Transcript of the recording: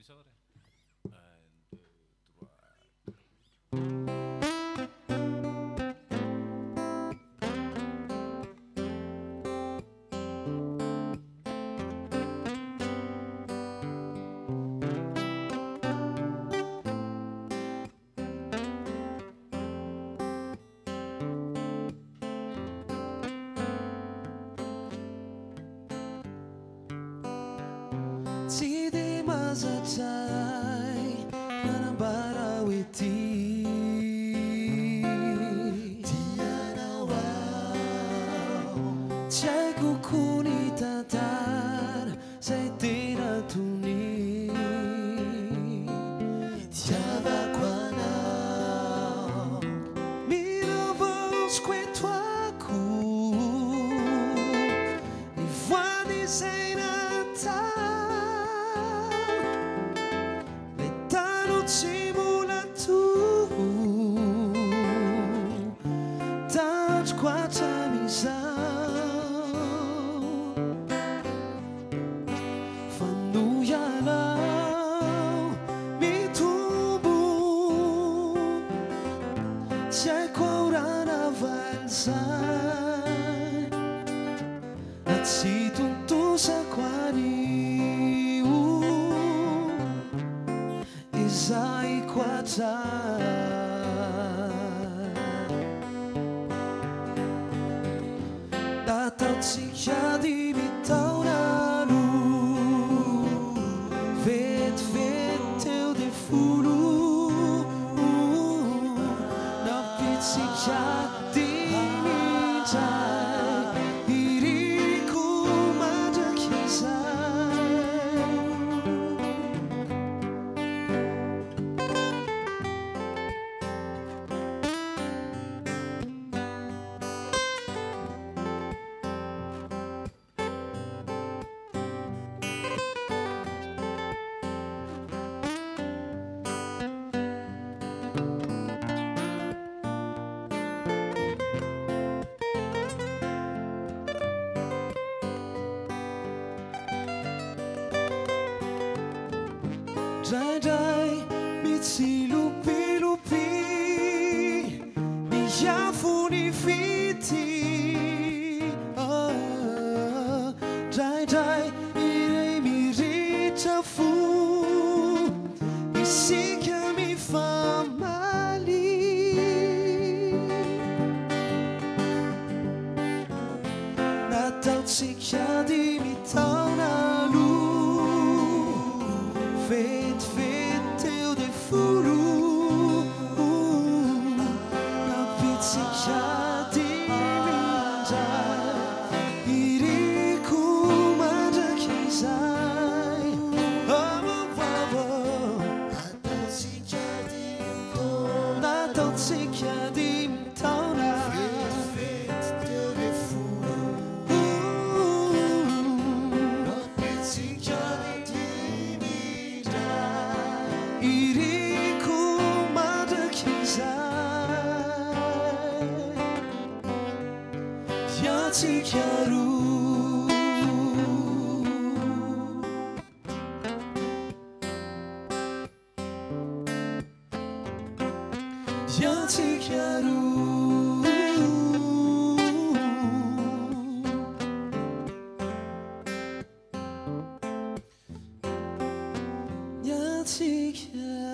episode. Un, deux, trois. Tsy dia mahazatray nanambara hoe tianao aho. Tsy haiko koa ny tantara zay tena tony itiavako anao. Mirovosiko eto ako ny voany izay Tsy tontosako anio izay quatrai nataontsika dimy taona aloha vetivety teo dia folo nampitsika dimy indray Drai mitsilupi-lupi miafony fity Drai iray miritra fo isika mifamaly nataontsika dimy taona aloha vetivety teo dia folo nampitsika dimy indray iriko mandraky izay nataontsika dimy taona vetivety teo dia folo nampitsika iriko mandraky izay diantsika roa diantsika roa diantsika